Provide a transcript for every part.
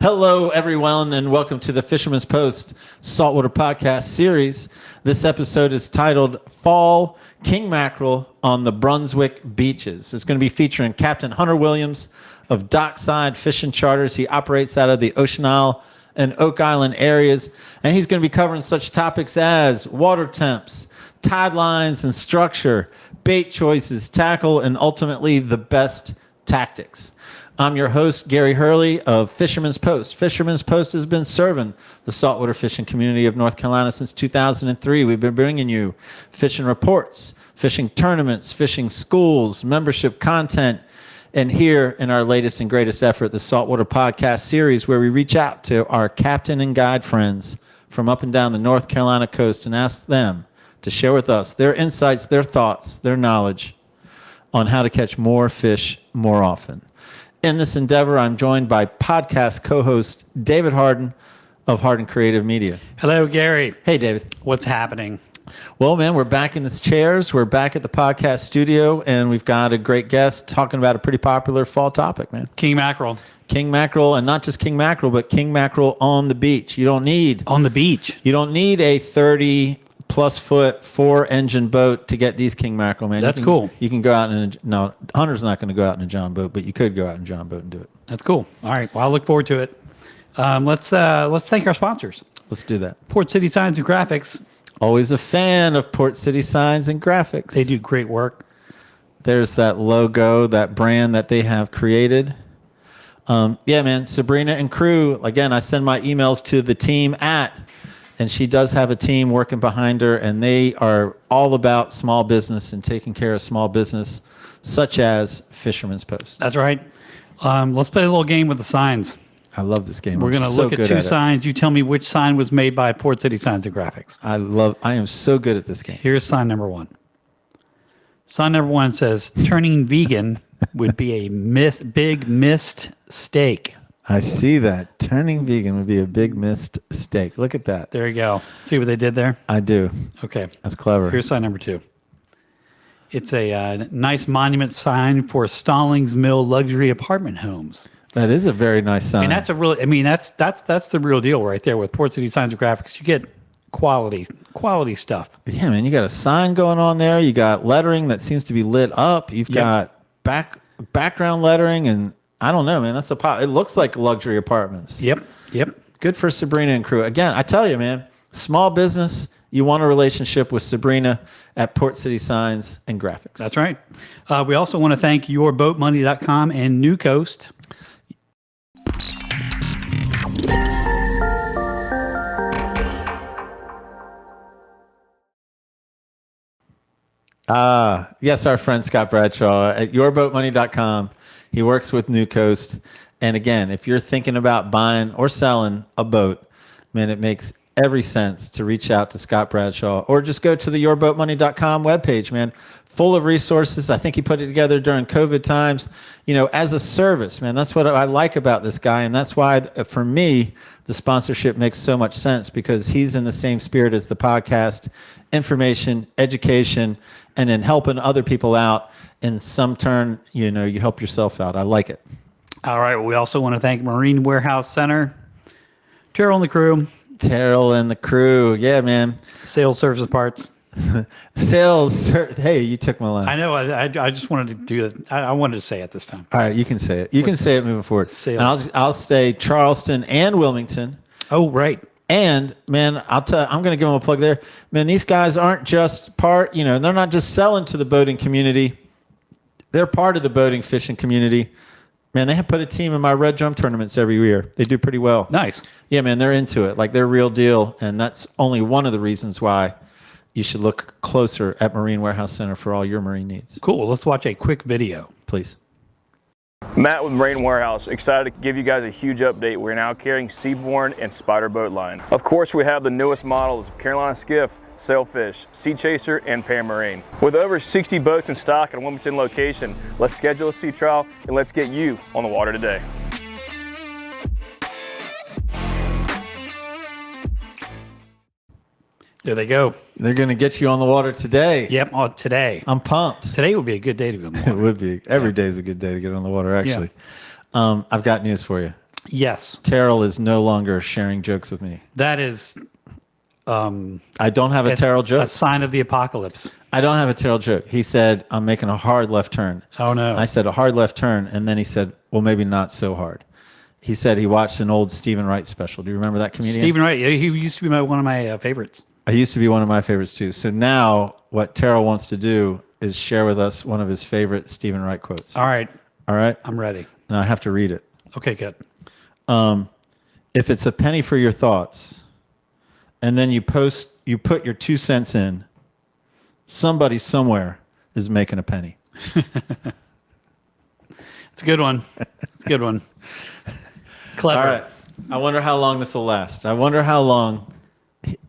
Hello, everyone, and welcome to the Fisherman's Post Saltwater Podcast series. This episode is titled Fall King Mackerel on the Brunswick Beaches. It's going to be featuring Captain Hunter Williams of Dockside Fishing Charters. He operates out of the Ocean Isle and Oak Island areas, and he's going to be covering such topics as water temps, tide lines and structure, bait choices, tackle, and ultimately the best tactics. I'm your host, Gary Hurley of Fisherman's Post. Fisherman's Post has been serving the saltwater fishing community of North Carolina since 2003. We've been bringing you fishing reports, fishing tournaments, fishing schools, membership content, and here in our latest and greatest effort, the Saltwater Podcast series, where we reach out to our captain and guide friends from up and down the North Carolina coast and ask them to share with us their insights, their thoughts, their knowledge on how to catch more fish more often. In this endeavor, I'm joined by podcast co-host David Harden of Harden Creative Media. Hello, Gary. Hey, David. What's happening? Well, man, we're back in the chairs. We're back at the podcast studio, and we've got a great guest talking about a pretty popular fall topic, man. King mackerel. King mackerel, and not just king mackerel, but king mackerel on the beach. You don't need... On the beach. You don't need a 30-plus foot, 4-engine boat to get these king mackerel, man. That's cool. You can go out in a... No, Hunter's not going to go out in a John boat, but you could go out in a John boat and do it. That's cool. All right. Well, I look forward to it. Let's thank our sponsors. Let's do that. Port City Signs and Graphics. Always a fan of Port City Signs and Graphics. They do great work. There's that logo, that brand that they have created. Yeah, man, Sabrina and crew. Again, I send my emails to the team and she does have a team working behind her, and they are all about small business and taking care of small business, such as Fisherman's Post. That's right. Let's play a little game with the signs. I love this game. We're going to look at two signs. You tell me which sign was made by Port City Signs and Graphics. I am so good at this game. Here's sign number one. Sign number one says, turning vegan would be a big missed mistake. I see that. Turning vegan would be a big missed mistake. Look at that. There you go. See what they did there? I do. Okay. That's clever. Here's sign number two. It's a nice monument sign for Stallings Mill luxury apartment homes. That is a very nice sign. And that's a really, I mean, that's the real deal right there with Port City Signs and Graphics. You get quality stuff. Yeah, man, you got a sign going on there. You got lettering that seems to be lit up. You've got background lettering, and I don't know, man. It looks like luxury apartments. Yep. Good for Sabrina and crew. Again, I tell you, man, small business, you want a relationship with Sabrina at Port City Signs and Graphics. That's right. We also want to thank yourboatmoney.com and New Coast. Yes, our friend Scott Bradshaw at yourboatmoney.com. He works with New Coast. And again, if you're thinking about buying or selling a boat, man, it makes every sense to reach out to Scott Bradshaw or just go to the yourboatmoney.com webpage, man. Full of resources. I think he put it together during COVID times, as a service, man. That's what I like about this guy. And that's why, for me, the sponsorship makes so much sense, because he's in the same spirit as the podcast: information, education, and then helping other people out. In some turn, you help yourself out. I like it. All right. Well, we also want to thank Marine Warehouse Center, Terrell and the crew. Yeah, man. Sales, services, parts. Sales. Hey, you took my line. I know. I just wanted to do it. I wanted to say it this time. All right, you can say it. You can say it moving forward. Sales. And I'll say Charleston and Wilmington. Oh, right. And man, I'm going to give them a plug there. Man, these guys aren't just they're not just selling to the boating community. They're part of the boating fishing community. Man, they have put a team in my red drum tournaments every year. They do pretty well. Nice. Yeah, man, they're into it. Like, they're real deal. And that's only one of the reasons why you should look closer at Marine Warehouse Center for all your marine needs. Cool. Let's watch a quick video. Please. Matt with Marine Warehouse, excited to give you guys a huge update. We're now carrying Seabourn and Spider boat line. Of course, we have the newest models of Carolina Skiff, Sailfish, Sea Chaser, and Pan Marine. With over 60 boats in stock at a Wilmington location, let's schedule a sea trial and let's get you on the water today. There they go. They're going to get you on the water today. Yep, today. I'm pumped. Today would be a good day to be on the water. It would be. Every day is a good day to get on the water, actually. Yeah. I've got news for you. Yes. Terrell is no longer sharing jokes with me. That is I don't have a Terrell a joke. sign of the apocalypse. I don't have a Terrell joke. He said, I'm making a hard left turn. Oh, no. I said, a hard left turn. And then he said, well, maybe not so hard. He said he watched an old Stephen Wright special. Do you remember that comedian? Stephen Wright. He used to be one of my favorites. He used to be one of my favorites too. So now what Terrell wants to do is share with us one of his favorite Stephen Wright quotes. All right. All right? I'm ready. And I have to read it. Okay, good. If it's a penny for your thoughts, and then you put your 2 cents in, somebody somewhere is making a penny. It's a good one. It's a good one. Clever. All right. I wonder how long this will last. I wonder how long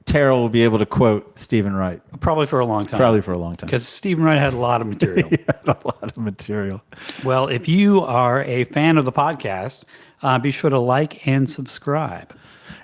Terrell will be able to quote Stephen Wright. Probably for a long time. Probably for a long time. Because Stephen Wright had a lot of material. He had a lot of material. Well, if you are a fan of the podcast, be sure to like and subscribe.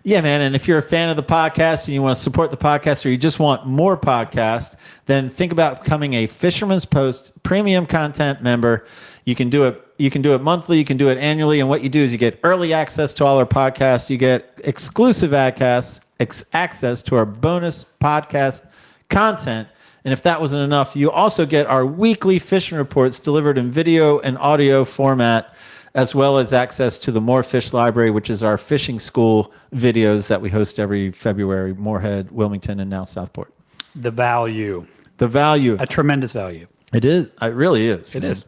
Yeah, man. And if you're a fan of the podcast and you want to support the podcast or you just want more podcasts, then think about becoming a Fisherman's Post premium content member. You can do it. You can do it monthly. You can do it annually. And what you do is you get early access to all our podcasts. You get exclusive access to our bonus podcast content. And if that wasn't enough, you also get our weekly fishing reports delivered in video and audio format, as well as access to the More Fish Library, which is our fishing school videos that we host every February, Moorhead, Wilmington, and now Southport. The value. The value. A tremendous value. It is. It really is. It is.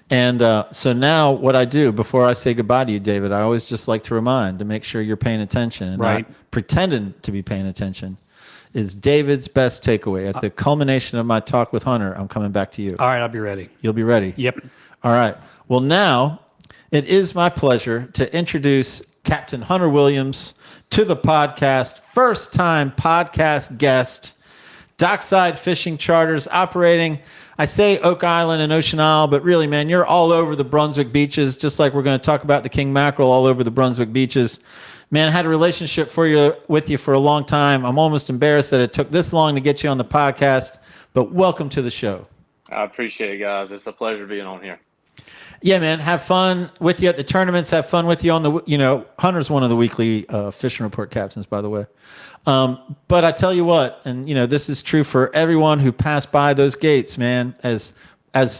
And so now what I do before I say goodbye to you, David, I always just like to remind to make sure you're paying attention and right. not pretending to be paying attention is David's best takeaway. At the culmination of my talk with Hunter, I'm coming back to you. All right, I'll be ready. You'll be ready? Yep. All right. Well, now it is my pleasure to introduce Captain Hunter Williams to the podcast. First-time podcast guest, Dockside Fishing Charters operating, I say Oak Island and Ocean Isle, but really, man, you're all over the Brunswick beaches, just like we're going to talk about the king mackerel all over the Brunswick beaches. Man, I had a relationship with you for a long time. I'm almost embarrassed that it took this long to get you on the podcast, but welcome to the show. I appreciate it, guys. It's a pleasure being on here. Yeah, man, have fun with you at the tournaments. Have fun with you on the, Hunter's one of the weekly fishing report captains, by the way. But I tell you what, and this is true for everyone who passed by those gates, man, as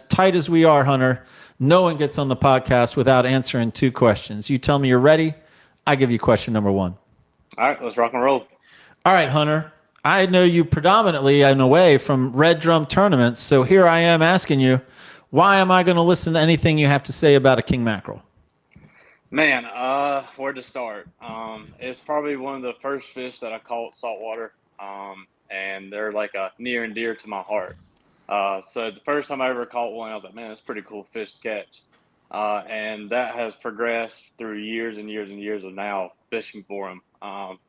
tight as we are, Hunter, no one gets on the podcast without answering 2 questions. You tell me you're ready. I give you question number 1. All right, let's rock and roll. All right, Hunter, I know you predominantly in a way from red drum tournaments. So here I am asking you, why am I going to listen to anything you have to say about a king mackerel? Man, where to start? It's probably one of the first fish that I caught saltwater, and they're like a near and dear to my heart. So the first time I ever caught one, I was like, man, that's a pretty cool fish to catch. And that has progressed through years and years and years of now fishing for them.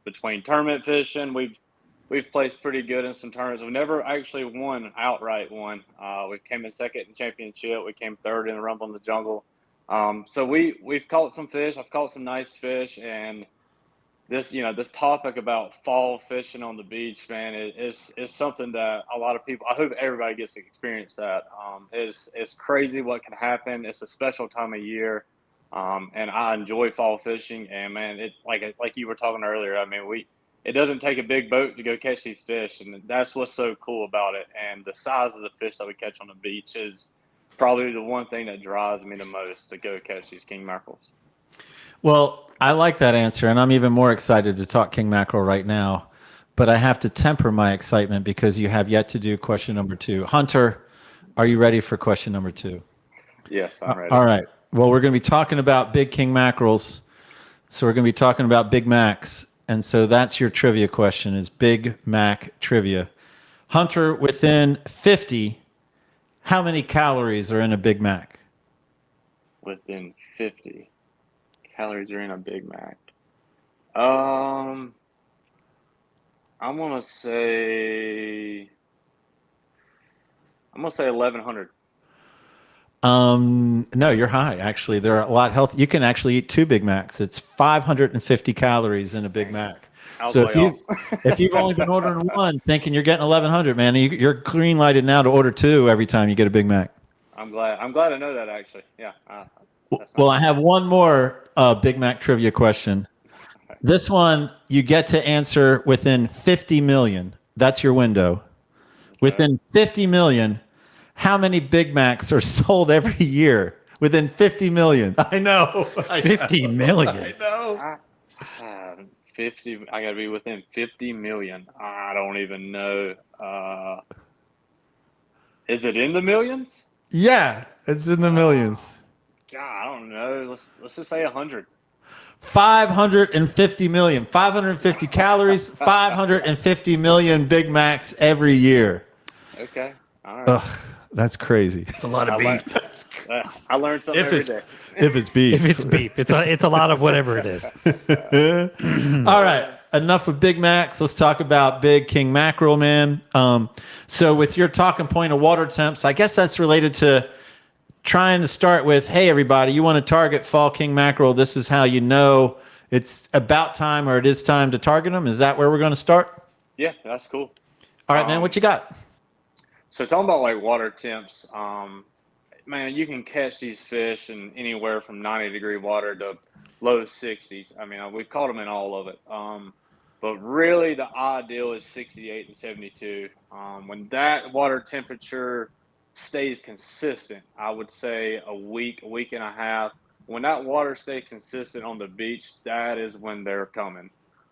Between tournament fishing, we've placed pretty good in some tournaments. We've never actually outright won. We came in second in championship. We came third in the Rumble in the Jungle. So we've caught some fish. I've caught some nice fish, and this topic about fall fishing on the beach, man, is something that a lot of people, I hope everybody gets to experience that. It's crazy what can happen. It's a special time of year. And I enjoy fall fishing, and man, it like you were talking earlier, I mean, it doesn't take a big boat to go catch these fish, and that's what's so cool about it. And the size of the fish that we catch on the beach is probably the one thing that drives me the most to go catch these king mackerels. Well, I like that answer, and I'm even more excited to talk king mackerel right now. But I have to temper my excitement because you have yet to do question number 2. Hunter, are you ready for question number 2? Yes, I'm ready. All right. Well, we're going to be talking about big king mackerels. So we're going to be talking about Big Macs. And so that's your trivia question, is Big Mac trivia. Hunter, within 50, how many calories are in a Big Mac? Within 50 calories are in a Big Mac. I'm gonna say 1,100. No, you're high. Actually, they're a lot healthy. You can actually eat 2 Big Macs. It's 550 calories in a Big Mac. So if you've only been ordering one, thinking you're getting 1,100, man, you're green lighted now to order 2 every time you get a Big Mac. I'm glad to know that, actually. Yeah. Well, I have one more Big Mac trivia question. This one you get to answer within 50 million. That's your window. Within 50 million, how many Big Macs are sold every year? Within 50 million. I know. 50 million. I know. 50. I gotta be within 50 million. I don't even know. Is it in the millions? Yeah, it's in the millions. God, I don't know. Let's just say 100. 550 million. 550 calories. 550 million Big Macs every year. Okay. All right. Ugh, that's crazy. It's a lot of beef. I learned something every day. If it's beef. If it's beef, it's a lot of whatever it is. All right. Enough with Big Macs. Let's talk about Big King Mackerel, man. So with your talking point of water temps, I guess that's related to trying to start with, hey, everybody, you want to target fall king mackerel. This is how you know it's about time or it is time to target them. Is that where we're going to start? Yeah, that's cool. All right, man. What you got? So talking about like water temps, man, you can catch these fish in anywhere from 90-degree water to low 60s. I mean, we've caught them in all of it. But really the ideal is 68 to 72. When that water temperature stays consistent, I would say a week and a half. When that water stays consistent on the beach, that is when they're coming.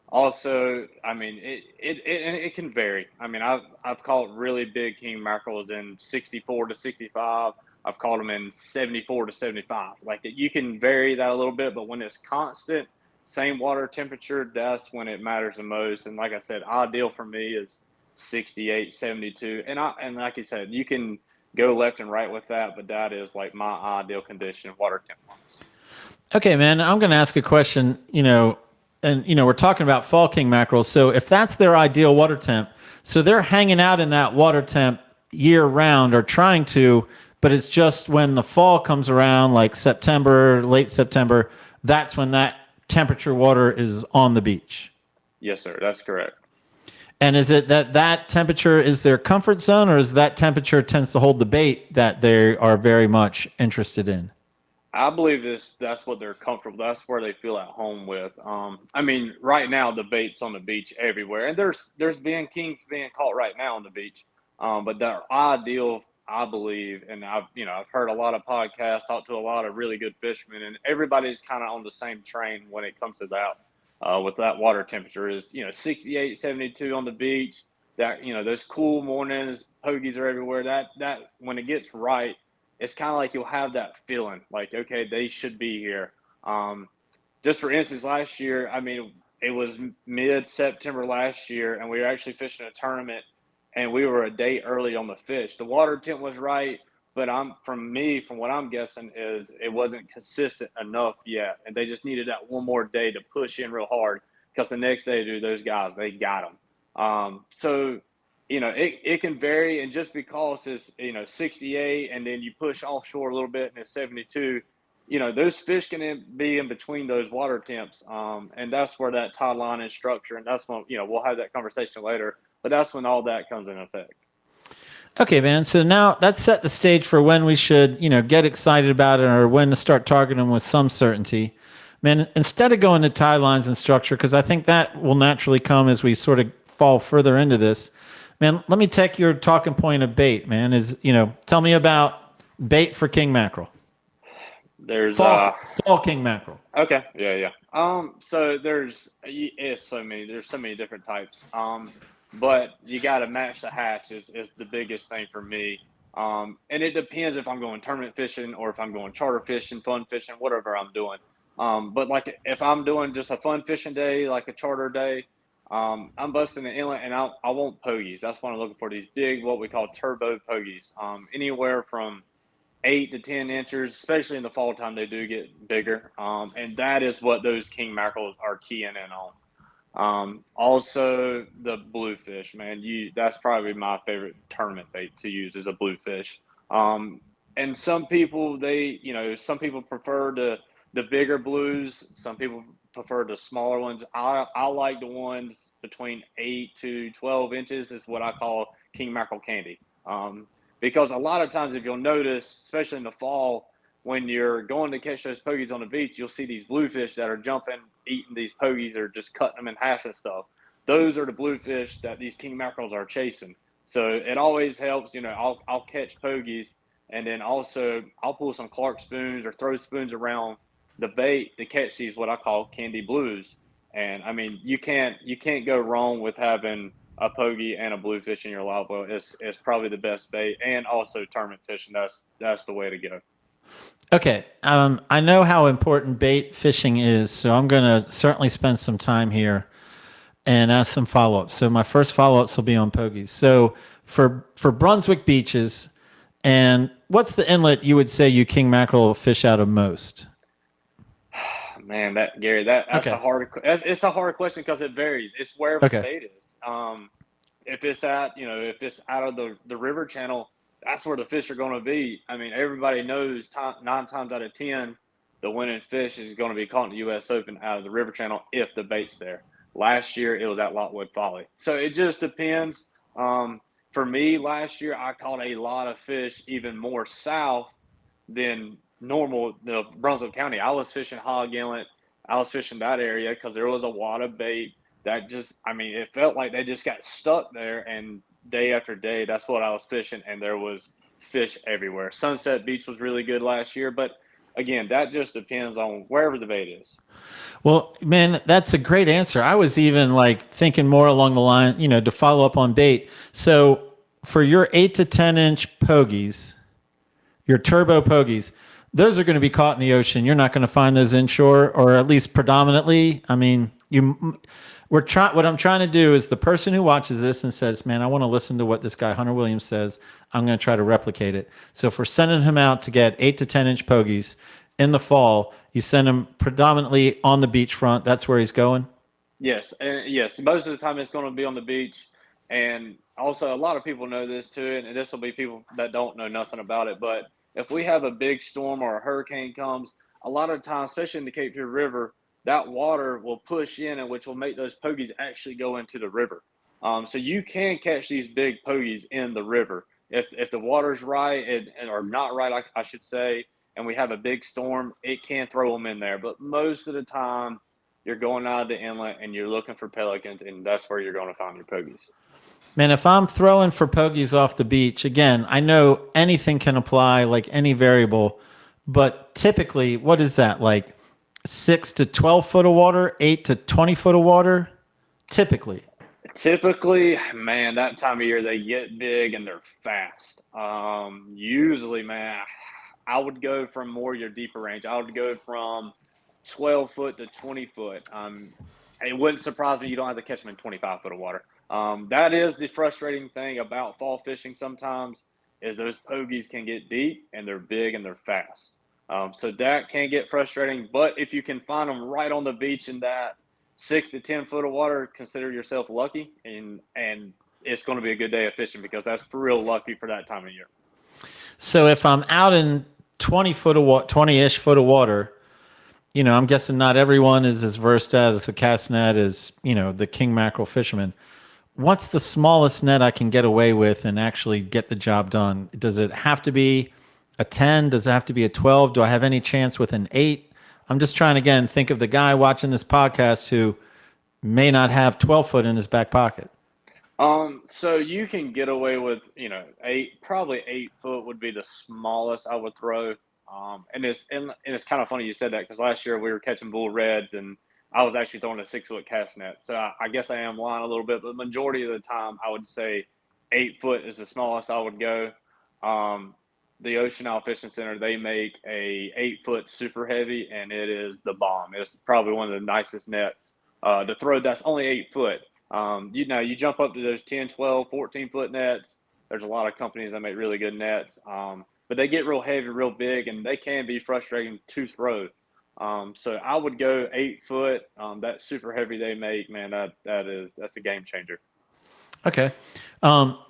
Also, I mean, it can vary. I mean, I've caught really big king mackerels in 64 to 65. I've caught them in 74 to 75. Like you can vary that a little bit, but when it's constant, same water temperature, that's when it matters the most. And like I said, ideal for me is 68, 72. And like you said, you can go left and right with that, but that is like my ideal condition water temp wise. Okay, man. I'm going to ask a question, and we're talking about fall king mackerel. So if that's their ideal water temp, so they're hanging out in that water temp year round or trying to, but it's just when the fall comes around, like September, late September, that's when that temperature water is on the beach. Yes, sir. That's correct. And is it that temperature is their comfort zone, or is that temperature tends to hold the bait that they are very much interested in? I believe that's what they're comfortable. That's where they feel at home with. I mean, right now the bait's on the beach everywhere, and there's being kings being caught right now on the beach. But the ideal, I believe, and I've heard a lot of podcasts, talked to a lot of really good fishermen, and everybody's kind of on the same train when it comes to that. With that water temperature is 68, 72 on the beach. That those cool mornings, pogies are everywhere. That when it gets right, it's kind of like you'll have that feeling like, okay, they should be here. Just for instance, last year, I mean, it was mid-September last year, and we were actually fishing a tournament, and we were a day early on the fish. The water temp was right, but from what I'm guessing is it wasn't consistent enough yet, and they just needed that one more day to push in real hard because the next day, dude, those guys, they got them. So it can vary, and just because it's 68 and then you push offshore a little bit and it's 72, those fish can be in between those water temps, and that's where that tide line is structure, and that's when we'll have that conversation later, but that's when all that comes in effect. Okay, man. So now that's set the stage for when we should, get excited about it or when to start targeting them with some certainty. Man, instead of going to tide lines and structure, because I think that will naturally come as we sort of fall further into this, man, let me take your talking point of bait, man. Tell me about bait for king mackerel. There's fall king mackerel. Okay. Yeah. So there's so many different types. But you got to match the hatch is the biggest thing for me. And it depends if I'm going tournament fishing or if I'm going charter fishing, fun fishing, whatever I'm doing. But like if I'm doing just a fun fishing day, like a charter day, I'm busting the inlet and I want pogies. That's what I'm looking for. These big, what we call turbo pogies. Anywhere from 8 to 10 inches, especially in the fall time, they do get bigger. And that is what those king mackerels are keying in on. Also the bluefish, man, that's probably my favorite tournament bait to use is a bluefish. And some people some people prefer the bigger blues. Some people prefer the smaller ones. I like the ones between 8 to 12 inches is what I call king mackerel candy. Because a lot of times if you'll notice, especially in the fall, when you're going to catch those pogies on the beach, you'll see these bluefish that are jumping, eating these pogies, or just cutting them in half and stuff. Those are the bluefish that these king mackerels are chasing. So it always helps. I'll catch pogies, and then also I'll pull some Clark spoons or throw spoons around the bait to catch these what I call candy blues. And I mean, you can't go wrong with having a pogie and a bluefish in your live well. It's probably the best bait, and also tournament fishing. That's the way to go. Okay. I know how important bait fishing is, so I'm going to certainly spend some time here and ask some follow-ups. So my first follow-ups will be on pogies. So for Brunswick beaches, and what's the inlet you would say you king mackerel fish out of most? Man, Gary, that's okay. It's a hard question because it varies. It's wherever okay. the bait is. If it's out of the river channel, that's where the fish are going to be. I mean, everybody knows 9 times out of 10, the winning fish is going to be caught in the U.S. Open out of the river channel if the bait's there. Last year, it was at Lockwood Folly. So it just depends. For me, last year, I caught a lot of fish even more south than normal, the Brunswick County. I was fishing Hog Inlet. I was fishing that area because there was a lot of bait that it felt like they just got stuck there, and day after day, that's what I was fishing, and there was fish everywhere. Sunset Beach was really good last year, but again, that just depends on wherever the bait is. Well, man, that's a great answer. I was even thinking more along the line, to follow up on bait. So for your 8 to 10 inch pogies, your turbo pogies, those are going to be caught in the ocean. You're not going to find those inshore, or at least predominantly. I mean, what I'm trying to do is the person who watches this and says, man, I want to listen to what this guy, Hunter Williams, says. I'm going to try to replicate it. So if we're sending him out to get 8 to 10 inch pogies in the fall, you send him predominantly on the beachfront. That's where he's going? Yes. And yes, most of the time it's going to be on the beach. And also a lot of people know this too, and this will be people that don't know nothing about it. But if we have a big storm or a hurricane comes, a lot of times, especially in the Cape Fear River, that water will push in, and which will make those pogies actually go into the river. So you can catch these big pogies in the river if the water's right or not right, I should say, and we have a big storm. It can throw them in there, but most of the time, you're going out of the inlet and you're looking for pelicans, and that's where you're going to find your pogies. Man, if I'm throwing for pogies off the beach, again, I know anything can apply, like any variable, but typically, what is that, 6 to 12 foot of water, 8 to 20 foot of water? Typically, man, that time of year, they get big and they're fast. Usually, man, I would go from more your deeper range. I would go from 12 foot to 20 foot. It wouldn't surprise me you don't have to catch them in 25 foot of water. That is the frustrating thing about fall fishing sometimes, is those pogies can get deep and they're big and they're fast. So that can get frustrating, but if you can find them right on the beach in that 6 to 10 foot of water, consider yourself lucky, and it's going to be a good day of fishing, because that's real lucky for that time of year. So if I'm out in 20-ish foot of water, I'm guessing not everyone is as versed as a cast net as, the king mackerel fisherman. What's the smallest net I can get away with and actually get the job done? Does it have to be a 10? Does it have to be a 12? Do I have any chance with an 8? I'm just trying to, again, think of the guy watching this podcast who may not have 12 foot in his back pocket. So you can get away with, 8 foot would be the smallest I would throw. And it's kind of funny you said that, because last year we were catching bull reds and I was actually throwing a 6 foot cast net. So I guess I am lying a little bit, but the majority of the time I would say 8 foot is the smallest I would go. The Ocean Isle Fishing Center, they make a 8 foot super heavy, and it is the bomb. It's probably one of the nicest nets to throw. That's only 8 foot. You jump up to those 10, 12, 14 foot nets. There's a lot of companies that make really good nets. But they get real heavy, real big, and they can be frustrating to throw. So I would go 8 foot. That super heavy they make, man, that's a game changer. Okay.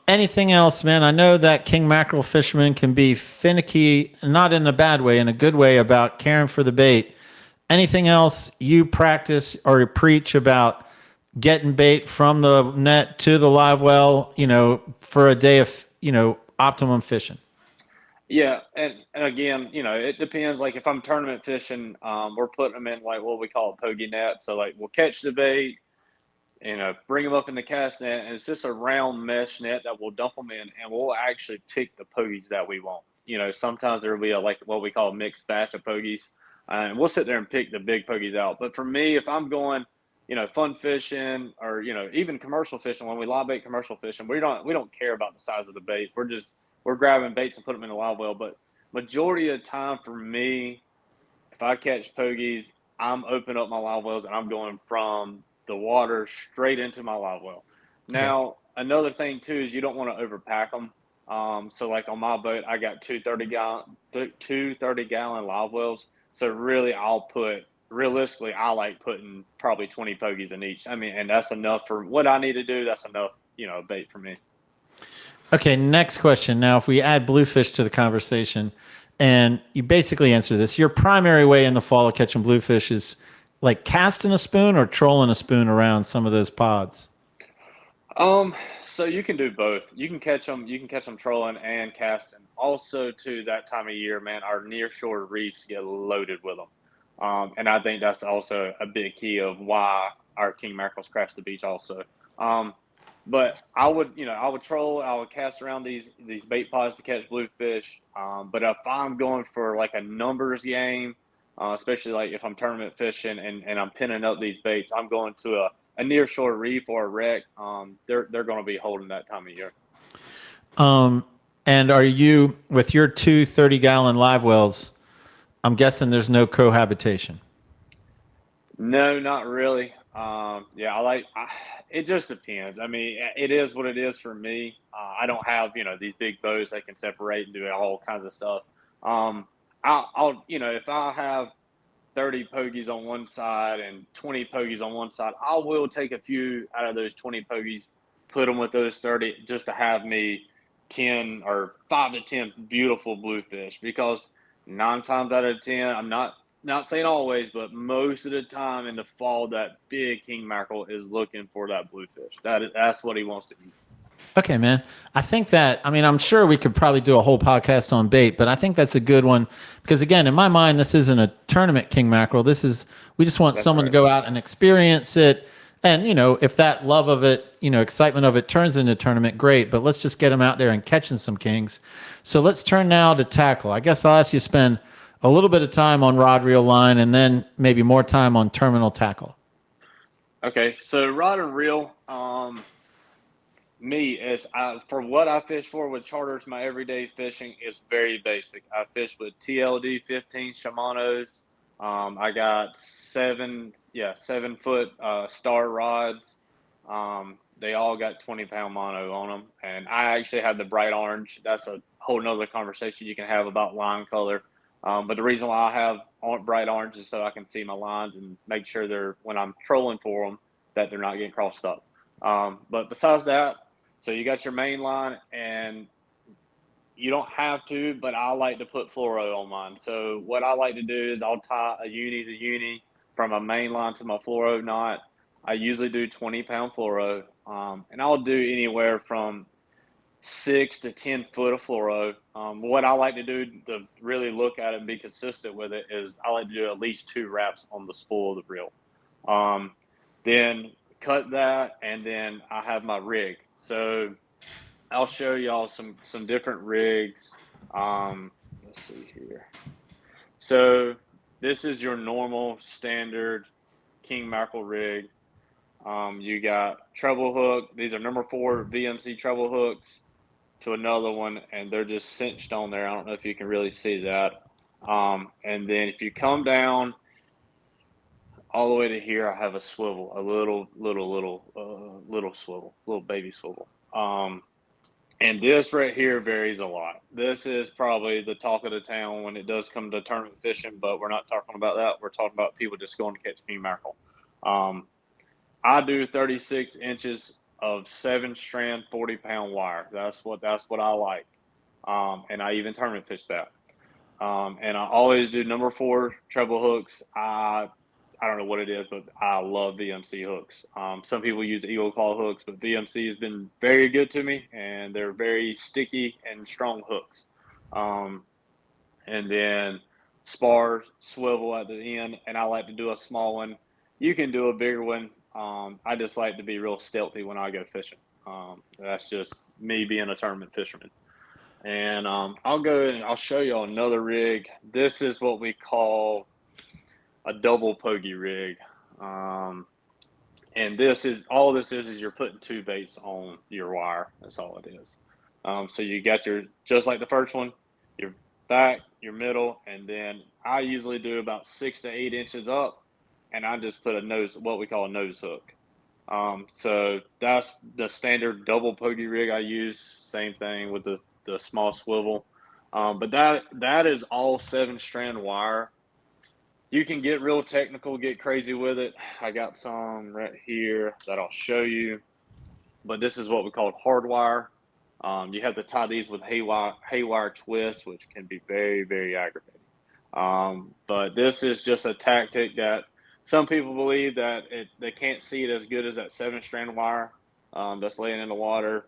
Anything else, man? I know that king mackerel fishermen can be finicky, not in a bad way, in a good way, about caring for the bait. Anything else you practice or preach about getting bait from the net to the live well, for a day of, optimum fishing? Yeah, and again, it depends. Like if I'm tournament fishing, we're putting them in like what we call a pogie net. So like we'll catch the bait, bring them up in the cast net, and it's just a round mesh net that we'll dump them in, and we'll actually pick the pogies that we want. Sometimes there'll be like what we call a mixed batch of pogies, and we'll sit there and pick the big pogies out. But for me, if I'm going, fun fishing or even commercial fishing, when we live bait commercial fishing, we don't care about the size of the bait. We're grabbing baits and put them in the live well. But majority of the time for me, if I catch pogies, I'm opening up my live wells and I'm going from the water straight into my live well. Okay. Now, another thing too is you don't want to overpack them. So like on my boat, I got two 30-gallon live wells. So really, realistically, I like putting probably 20 pogies in each. I mean, and that's enough for what I need to do. That's enough, bait for me. Okay, next question. Now, if we add bluefish to the conversation, and you basically answer this, your primary way in the fall of catching bluefish is like casting a spoon or trolling a spoon around some of those pods? So you can do both. You can catch them. You can catch them trolling and casting. Also, to that time of year, man, our nearshore reefs get loaded with them, and I think that's also a big key of why our king mackerels crash the beach. Also, but I would troll. I would cast around these bait pods to catch bluefish. But if I'm going for like a numbers game, especially like if I'm tournament fishing and I'm pinning up these baits, I'm going to a near shore reef or a wreck. They're going to be holding that time of year. And are you, with your two 30-gallon live wells, I'm guessing there's no cohabitation? No, not really. Yeah, it just depends. I mean, it is what it is for me. I don't have, these big boats that can separate and do all kinds of stuff. I'll if I have 30 pogies on one side and 20 pogies on one side, I will take a few out of those 20 pogies, put them with those 30 just to have me 10 or 5 to 10 beautiful bluefish, because 9 times out of 10, I'm not saying always, but most of the time in the fall, that big king mackerel is looking for that bluefish. That's what he wants to eat. Okay, man. I mean, I'm sure we could probably do a whole podcast on bait, but I think that's a good one because, again, in my mind, this isn't a tournament king mackerel. We just want someone to go out and experience it. And, if that love of it, excitement of it turns into tournament, great. But let's just get them out there and catching some kings. So let's turn now to tackle. I guess I'll ask you to spend a little bit of time on rod, reel, line, and then maybe more time on terminal tackle. Okay, so rod and reel, for what I fish for with charters, my everyday fishing is very basic. I fish with TLD 15 Shimano's. I got 7-foot star rods. They all got 20-pound mono on them, and I actually have the bright orange. That's a whole nother conversation you can have about line color. But the reason why I have bright orange is so I can see my lines and make sure when I'm trolling for them, that they're not getting crossed up. But besides that, so you got your main line, and you don't have to, but I like to put fluoro on mine. So what I like to do is I'll tie a uni to uni from a main line to my fluoro knot. I usually do 20-pound fluoro, and I'll do anywhere from 6 to 10 foot of fluoro. What I like to do to really look at it and be consistent with it is I like to do at least 2 wraps on the spool of the reel. Then cut that, and then I have my rig. So I'll show y'all some different rigs. Let's see here. So this is your normal standard king mackerel rig. You got treble hook. These are number 4 VMC treble hooks to another one, and they're just cinched on there. I don't know if you can really see that. And then if you come down all the way to here, I have a swivel, a little swivel, little baby swivel. And this right here varies a lot. This is probably the talk of the town when it does come to tournament fishing, but we're not talking about that. We're talking about people just going to catch king mackerel. I do 36 inches of 7-strand, 40-pound wire. That's what I like. And I even tournament fish that. And I always do number 4 treble hooks. I don't know what it is, but I love VMC hooks. Some people use Eagle Claw hooks, but VMC has been very good to me, and they're very sticky and strong hooks. and then spar, swivel at the end, and I like to do a small one. You can do a bigger one. I just like to be real stealthy when I go fishing. That's just me being a tournament fisherman. And I'll go and I'll show you another rig. This is what we call a double pokey rig. And this is you're putting 2 baits on your wire. That's all it is. So you got just like the first one, your back, your middle, and then I usually do about 6 to 8 inches up, and I just put what we call a nose hook. So that's the standard double pokey rig I use. Same thing with the small swivel. But that is all 7-strand wire. You can get real technical, get crazy with it. I got some right here that I'll show you. But this is what we call hardwire. You have to tie these with haywire twists, which can be very, very aggravating. But this is just a tactic that some people believe that they can't see it as good as that 7-strand wire that's laying in the water.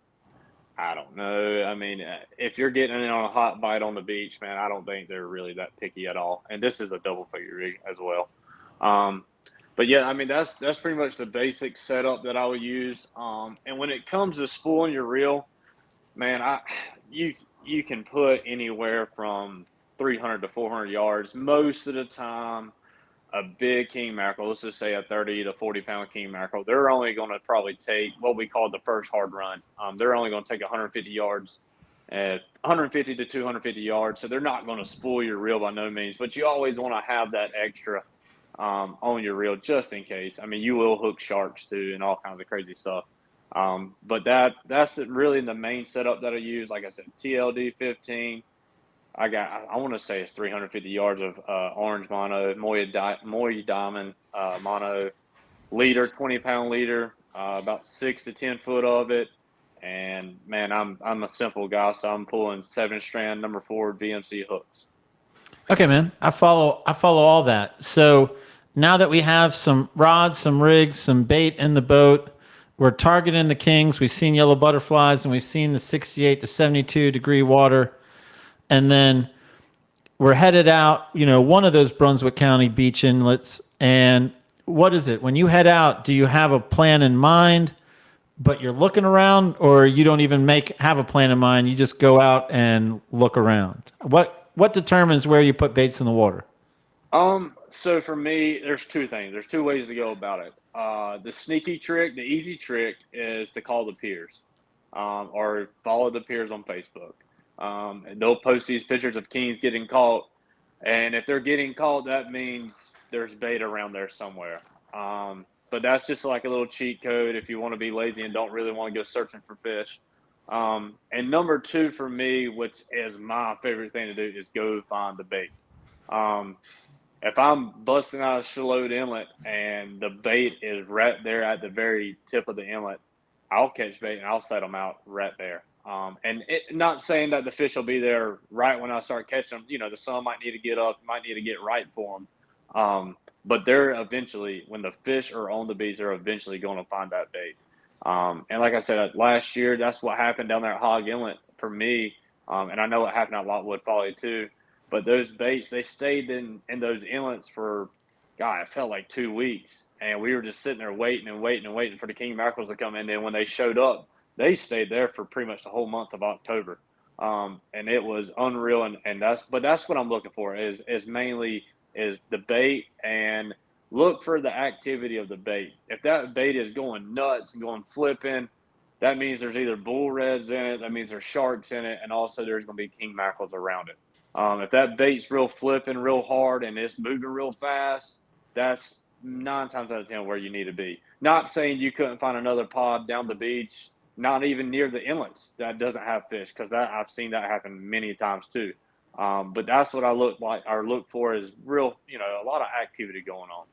I don't know. I mean, if you're getting in on a hot bite on the beach, man, I don't think they're really that picky at all. And this is a double pokey rig as well. But yeah, I mean, that's pretty much the basic setup that I would use. And when it comes to spooling your reel, man, you can put anywhere from 300 to 400 yards. Most of the time, a big king mackerel, let's just say a 30 to 40 pound king mackerel, they're only going to probably take what we call the first hard run. They're only going to take 150 yards, 150 to 250 yards. So they're not going to spoil your reel by no means, but you always want to have that extra on your reel just in case. I mean, you will hook sharks too and all kinds of crazy stuff. But that's really the main setup that I use. Like I said, TLD 15. I want to say it's 350 yards of orange mono, Moya diamond mono, leader, 20-pound leader, about 6 to 10 foot of it. And man, I'm a simple guy, so I'm pulling 7-strand number 4 VMC hooks. Okay, man, I follow all that. So now that we have some rods, some rigs, some bait in the boat, we're targeting the kings. We've seen yellow butterflies, and we've seen the 68 to 72 degree water. And then we're headed out, one of those Brunswick County beach inlets. And what is it? When you head out, do you have a plan in mind, but you're looking around, or you don't even have a plan in mind? You just go out and look around. What determines where you put baits in the water? So for me, there's 2 things. There's 2 ways to go about it. The sneaky trick, the easy trick is to call the peers, or follow the peers on Facebook. And they'll post these pictures of kings getting caught, and if they're getting caught, that means there's bait around there somewhere. But that's just like a little cheat code if you want to be lazy and don't really want to go searching for fish. And number 2 for me, which is my favorite thing to do, is go find the bait. If I'm busting out of Shallotte Inlet and the bait is right there at the very tip of the inlet, I'll catch bait and I'll set them out right there. And not saying that the fish will be there right when I start catching them. The sun might need to get up, might need to get right for them. But they're eventually, when the fish are on the beach, they're eventually going to find that bait. And like I said, last year, that's what happened down there at Hog Inlet for me. And I know it happened at Lockwood Folly too. But those baits, they stayed in those inlets for, God, it felt like 2 weeks. And we were just sitting there waiting for the king mackerels to come in. And when they showed up, they stayed there for pretty much the whole month of October. And it was unreal. And that's what I'm looking for is mainly is the bait, and look for the activity of the bait. If that bait is going nuts and going flipping, that means there's either bull reds in it, that means there's sharks in it, and also there's going to be king mackerels around it. If that bait's real flipping real hard and it's moving real fast, that's 9 times out of 10 where you need to be. Not saying you couldn't find another pod down the beach, not even near the inlets, that doesn't have fish, because I've seen that happen many times too. But that's what I look for is real, a lot of activity going on.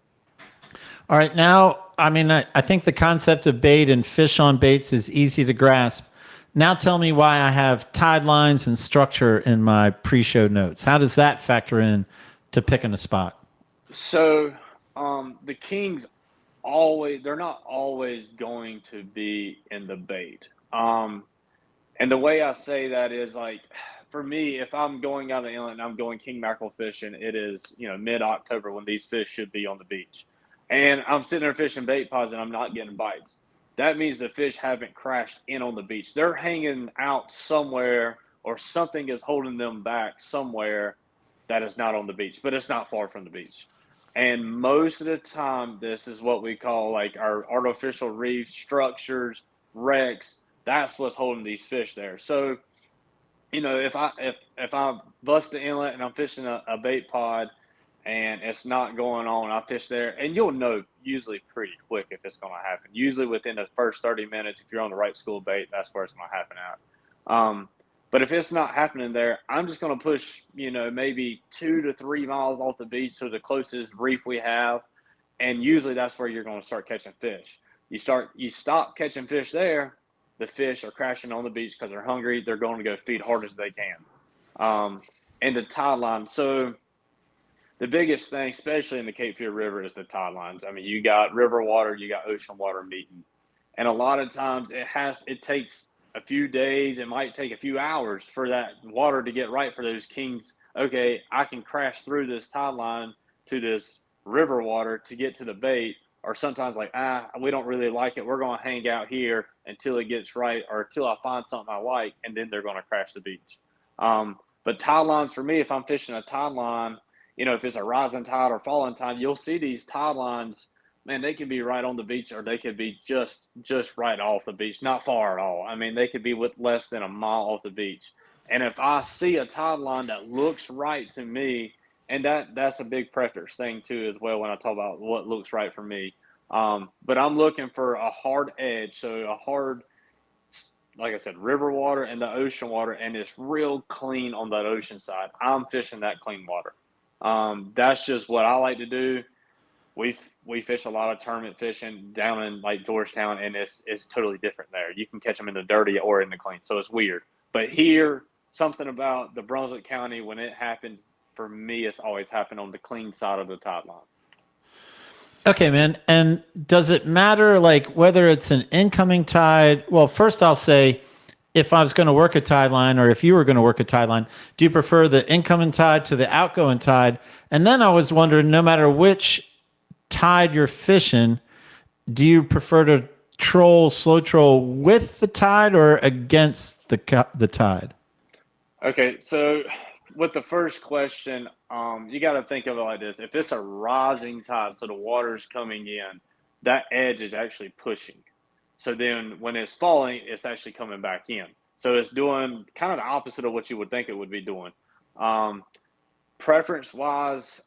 All right. Now, I mean, I think the concept of bait and fish on baits is easy to grasp. Now tell me why I have tide lines and structure in my pre-show notes. How does that factor in to picking a spot? So the kings they're not always going to be in the bait. And the way I say that is, like, for me, if I'm going out of the inlet and I'm going king mackerel fishing, it is, mid-October when these fish should be on the beach. And I'm sitting there fishing bait pods and I'm not getting bites. That means the fish haven't crashed in on the beach. They're hanging out somewhere, or something is holding them back somewhere that is not on the beach, but it's not far from the beach. And most of the time, this is what we call like our artificial reef structures, wrecks. That's what's holding these fish there. So, if I bust the inlet and I'm fishing a bait pod and it's not going on, I fish there, and you'll know usually pretty quick if it's going to happen. Usually within the first 30 minutes, if you're on the right school of bait, that's where it's going to happen at. But if it's not happening there, I'm just going to push, maybe 2 to 3 miles off the beach to the closest reef we have, and usually that's where you're going to start catching fish. You stop catching fish there, the fish are crashing on the beach because they're hungry. They're going to go feed hard as they can. And the tide line. So the biggest thing, especially in the Cape Fear River, is the tide lines. I mean, you got river water, you got ocean water meeting, and a lot of times it takes a few days. It might take a few hours for that water to get right for those kings. Okay, I can crash through this tide line to this river water to get to the bait. Or sometimes like, we don't really like it. We're going to hang out here until it gets right, or until I find something I like, and then they're going to crash the beach. But tide lines for me, if I'm fishing a tide line, if it's a rising tide or falling tide, you'll see these tide lines, man, they could be right on the beach, or they could be just right off the beach, not far at all. I mean, they could be with less than a mile off the beach. And if I see a tide line that looks right to me, and that's a big preference thing too as well when I talk about what looks right for me. But I'm looking for a hard edge, so a hard, like I said, river water and the ocean water, and it's real clean on that ocean side. I'm fishing that clean water. That's just what I like to do. We fish a lot of tournament fishing down in like Georgetown, and it's totally different there. You can catch them in the dirty or in the clean, so it's weird. But here, something about the Brunswick County, when it happens, for me, it's always happened on the clean side of the tide line. Okay, man. And does it matter, like, whether it's an incoming tide? Well, first I'll say, if I was going to work a tide line, or if you were going to work a tide line, do you prefer the incoming tide to the outgoing tide? And then I was wondering, no matter which tide you're fishing, do you prefer to slow troll with the tide or against the tide? Okay, so with the first question, you got to think of it like this. If it's a rising tide, so the water's coming in, that edge is actually pushing. So then when it's falling, it's actually coming back in. So it's doing kind of the opposite of what you would think it would be doing. Preference-wise,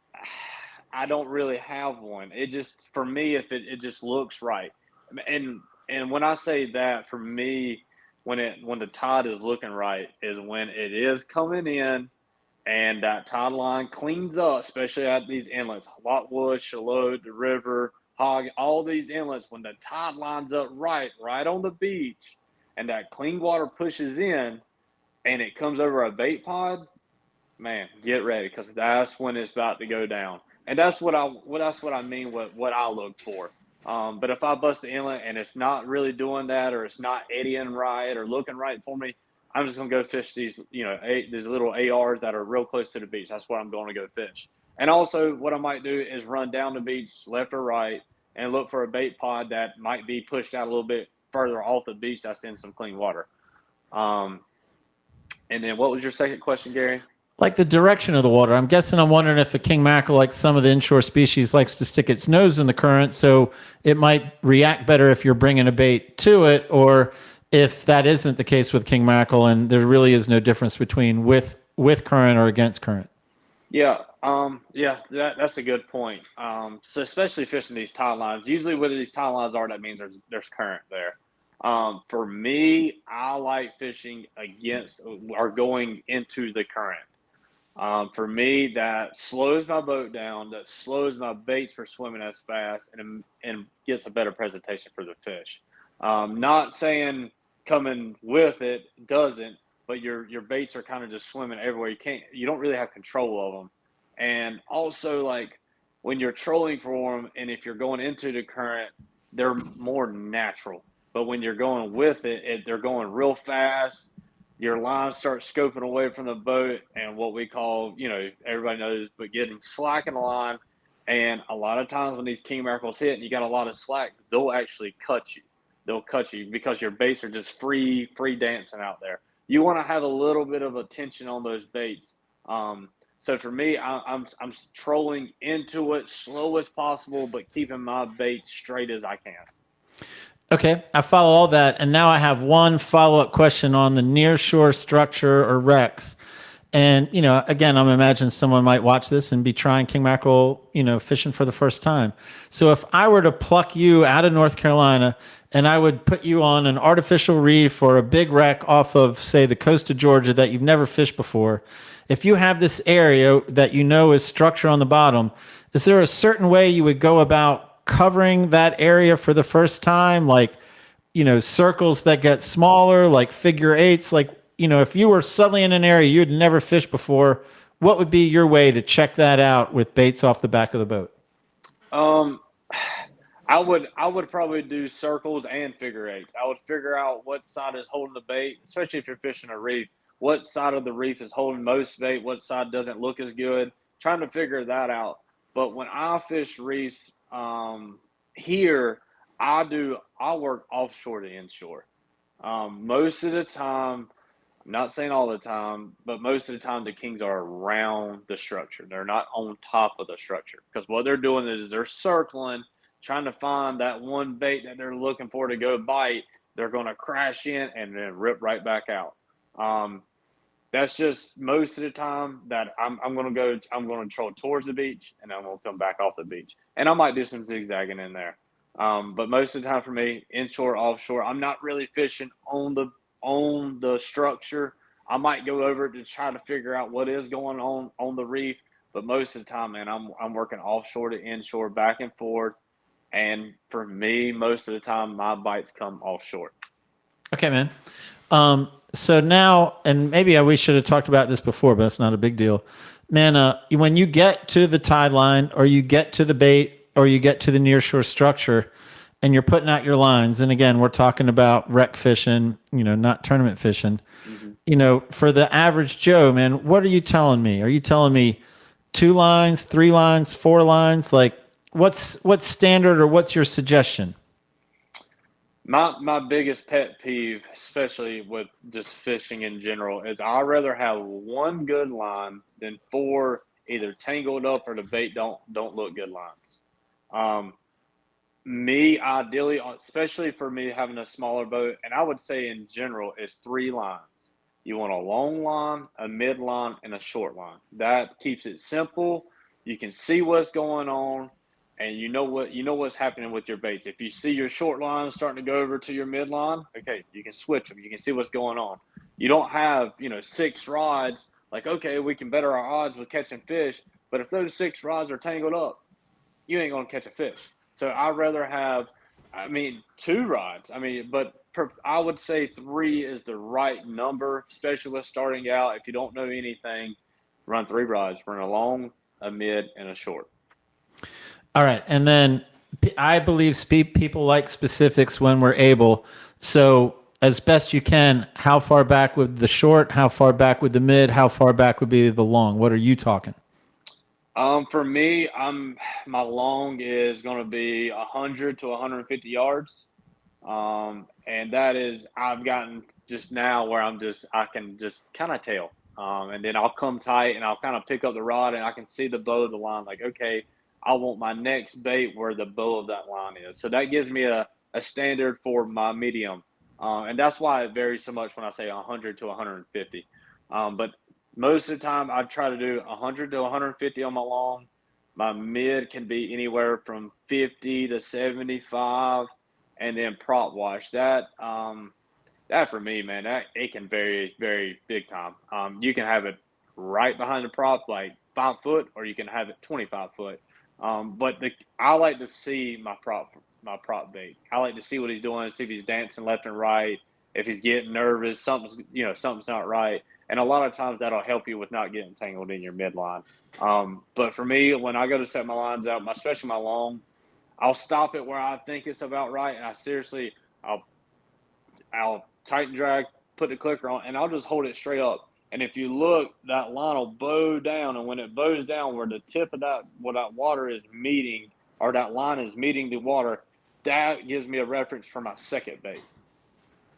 I don't really have one. It just, for me, if it just looks right. And when I say that, for me, when the tide is looking right is when it is coming in and that tide line cleans up, especially at these inlets, Lockwood, Shallotte, the river, Hog, all these inlets, when the tide lines up right on the beach, and that clean water pushes in and it comes over a bait pod, man, get ready, because that's when it's about to go down. And that's what I mean with what I look for. But if I bust the inlet and it's not really doing that, or it's not eddying right or looking right for me, I'm just gonna go fish these, these little ARs that are real close to the beach. That's what I'm going to go fish. And also, what I might do is run down the beach, left or right, and look for a bait pod that might be pushed out a little bit further off the beach that's in some clean water. And then what was your second question, Gary? Like the direction of the water. I'm wondering if a king mackerel, like some of the inshore species, likes to stick its nose in the current, so it might react better if you're bringing a bait to it, or if that isn't the case with king mackerel and there really is no difference between with current or against current. Yeah, that's a good point. So especially fishing these tide lines, usually where these tide lines are, that means there's current there. For me, I like fishing against or going into the current. For me, that slows my boat down, that slows my baits for swimming as fast, and gets a better presentation for the fish. Not saying coming with it doesn't, but your baits are kind of just swimming everywhere. You don't really have control of them. And also, like, when you're trolling for them, and if you're going into the current, they're more natural. But when you're going with it, they're going real fast. your lines start scoping away from the boat, and what we call, everybody knows, but getting slack in the line. And a lot of times when these king mackerels hit and you got a lot of slack, they'll actually cut you. They'll cut you because your baits are just free dancing out there. You want to have a little bit of attention on those baits. So for me, I'm trolling into it slow as possible, but keeping my bait straight as I can. Okay, I follow all that, and now I have one follow-up question on the nearshore structure or wrecks. And, again, I'm imagining someone might watch this and be trying king mackerel, fishing for the first time. So if I were to pluck you out of North Carolina and I would put you on an artificial reef or a big wreck off of, say, the coast of Georgia that you've never fished before, if you have this area that is structure on the bottom, is there a certain way you would go about covering that area for the first time? Like, circles that get smaller, like figure eights, like, if you were suddenly in an area you had never fished before, what would be your way to check that out with baits off the back of the boat? I would probably do circles and figure eights. I would figure out what side is holding the bait, especially if you're fishing a reef. What side of the reef is holding most bait? What side doesn't look as good? Trying to figure that out. But when I fish reefs here, I work offshore to inshore. Most of the time, I'm not saying all the time, but most of the time the kings are around the structure. They're not on top of the structure, because what they're doing is they're circling, trying to find that one bait that they're looking for to go bite. They're going to crash in and then rip right back out. That's just most of the time that I'm going to troll towards the beach, and I'm going to come back off the beach. And I might do some zigzagging in there. But most of the time for me, inshore, offshore, I'm not really fishing on the structure. I might go over to try to figure out what is going on the reef, but most of the time, man, I'm working offshore to inshore, back and forth. And for me, most of the time, my bites come offshore. Okay, man. So now, and maybe we should have talked about this before, but it's not a big deal. Man, when you get to the tide line, or you get to the bait, or you get to the nearshore structure, and you're putting out your lines, and again, we're talking about rec fishing, not tournament fishing. Mm-hmm. For the average Joe, man, what are you telling me? Are you telling me 2 lines, 3 lines, 4 lines? Like, what's standard, or what's your suggestion? My biggest pet peeve, especially with just fishing in general, is I'd rather have 1 good line than 4 either tangled up or the bait don't look good lines. Me, ideally, especially for me having a smaller boat, and I would say in general, is 3 lines. You want a long line, a mid line, and a short line. That keeps it simple. You can see what's going on, and you know what's happening with your baits. If you see your short line starting to go over to your mid line, okay, you can switch them. You can see what's going on. You don't have 6 rods. Like, okay, we can better our odds with catching fish, but if those 6 rods are tangled up, you ain't gonna catch a fish. So I'd rather have, 2 rods. I would say 3 is the right number, especially with starting out. If you don't know anything, run 3 rods. Run a long, a mid, and a short. All right. And then I believe people like specifics when we're able. So as best you can, how far back with the short, how far back with the mid, how far back would be the long? What are you talking? For me, my long is going to be 100 to 150 yards. And that is, I've gotten just now where I can just kind of tell. And then I'll come tight and I'll kind of pick up the rod and I can see the bow of the line. Like, okay, I want my next bait where the bow of that line is. So that gives me a standard for my medium. And that's why it varies so much when I say 100 to 150. But most of the time, I try to do 100 to 150 on my long. My mid can be anywhere from 50 to 75, and then prop wash. That for me, man, it can vary very big time. You can have it right behind the prop, like 5 foot, or you can have it 25 foot. But I like to see my prop bait. I like to see what he's doing, see if he's dancing left and right, if he's getting nervous, something's not right. And a lot of times that'll help you with not getting tangled in your midline. But for me, when I go to set my lines out, especially my long, I'll stop it where I think it's about right. And I'll tighten drag, put the clicker on, and I'll just hold it straight up. And if you look, that line will bow down, and when it bows down where the tip of that water is meeting, or that line is meeting the water, that gives me a reference for my second bait.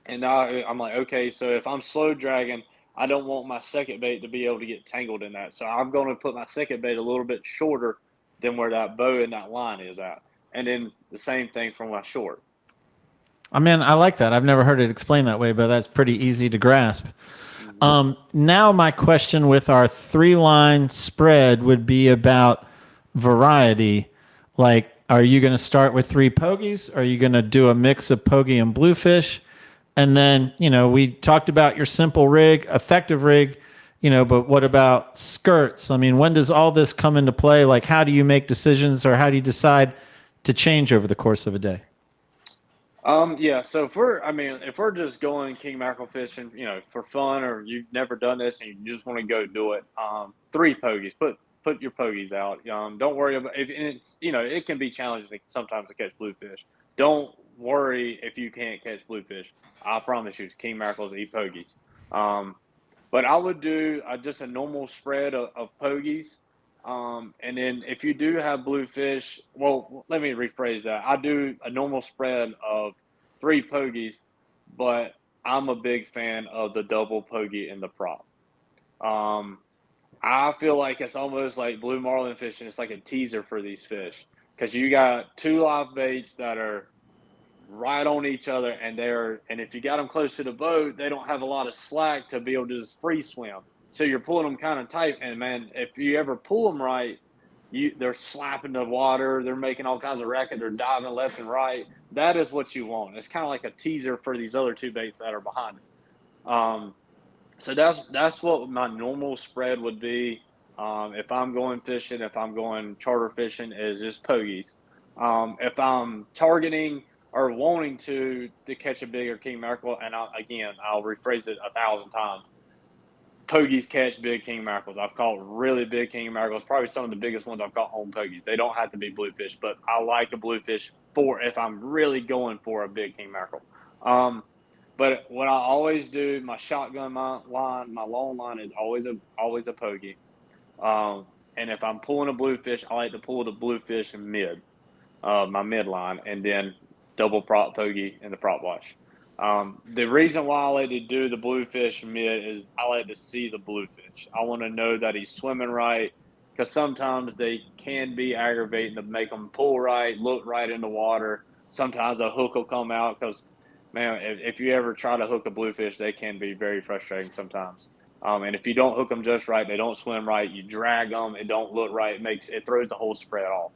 And now I'm like, okay, so if I'm slow dragging, I don't want my second bait to be able to get tangled in that. So I'm going to put my second bait a little bit shorter than where that bow and that line is at. And then the same thing for my short. I mean, I like that. I've never heard it explained that way, but that's pretty easy to grasp. Now my question with our 3-line spread would be about variety. Like, are you going to start with 3 pogies? Are you going to do a mix of pogie and bluefish? And then, we talked about your simple rig, effective rig, but what about skirts? I mean, when does all this come into play? Like, how do you make decisions, or how do you decide to change over the course of a day? Yeah, so if we're just going king mackerel fishing, for fun, or you've never done this and you just want to go do it, 3 pogies. Put your pogies out. Don't worry about if it's it can be challenging sometimes to catch bluefish. Don't worry if you can't catch bluefish. I promise you, king mackerels eat pogies. But I would do just a normal spread of pogies. And then if you do have bluefish, well, let me rephrase that. I do a normal spread of 3 pogies, but I'm a big fan of the double pogie in the prop. I feel like it's almost like blue marlin fishing. It's like a teaser for these fish because you got 2 live baits that are right on each other, and if you got them close to the boat, they don't have a lot of slack to be able to just free swim. So you're pulling them kind of tight, and man, if you ever pull them right, they're slapping the water, they're making all kinds of racket, they're diving left and right. That is what you want. It's kind of like a teaser for these other 2 baits that are behind it. So that's what my normal spread would be. If I'm going fishing, if I'm going charter fishing, is just pogies. If I'm targeting or wanting to catch a bigger king mackerel, and I'll rephrase it 1,000 times. Pogies catch big king mackerels. I've caught really big king mackerels, probably some of the biggest ones I've caught on pogies. They don't have to be bluefish, but I like a bluefish if I'm really going for a big king mackerel. But what I always do, my shotgun line, my long line is always a pogie. And if I'm pulling a bluefish, I like to pull the bluefish in my mid line, and then double prop pogie in the prop wash. The reason why I like to do the bluefish mid is I like to see the bluefish. I want to know that he's swimming right, because sometimes they can be aggravating to make them pull right, look right in the water. Sometimes a hook will come out because, man, if you ever try to hook a bluefish, they can be very frustrating sometimes. And if you don't hook them just right, they don't swim right, you drag them, it don't look right, it throws the whole spread off.